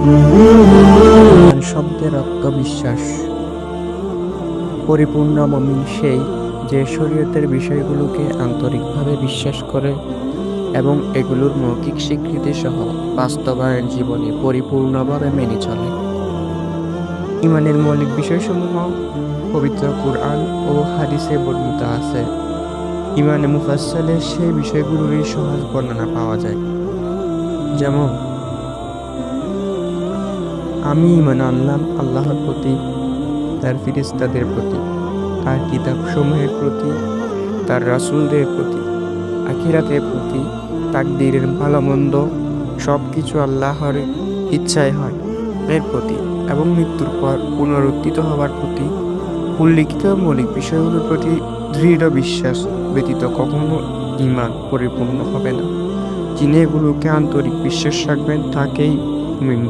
ঈমান শব্দের অর্থ বিশ্বাস। পরিপূর্ণ মুমিন সেই যে শরীয়তের বিষয়গুলোকে আন্তরিকভাবে বিশ্বাস করে এবং এগুলোর মৌখিক স্বীকৃতি সহ বাস্তবায়ন জীবনে পরিপূর্ণভাবে মেনে চলে। ঈমানের মৌলিক বিষয়সমূহ পবিত্র কুরআন ও হাদিসে বর্ণিত আছে। ঈমানে মুফাসসালে সেই বিষয়গুলোরই সহজ বর্ণনা পাওয়া যায়। যেমন, আমি ঈমান আনলাম আল্লাহর প্রতি, তার ফেরেশতাদের প্রতি, তার কিতাবসমূহের প্রতি, তার রাসূলদের প্রতি, আখিরাতের প্রতি, তাকদীরের ভালো মন্দ সবকিছু আল্লাহর ইচ্ছায় হয় এর প্রতি এবং মৃত্যুর পর পুনরুত্থিত হওয়ার প্রতি। উল্লিখিত মৌলিক বিষয়গুলোর প্রতি দৃঢ় বিশ্বাস ব্যতীত কখনো ঈমান পরিপূর্ণ হবে না। যিনি এগুলোকে আন্তরিক বিশ্বাস রাখবেন তাকেই মুমিন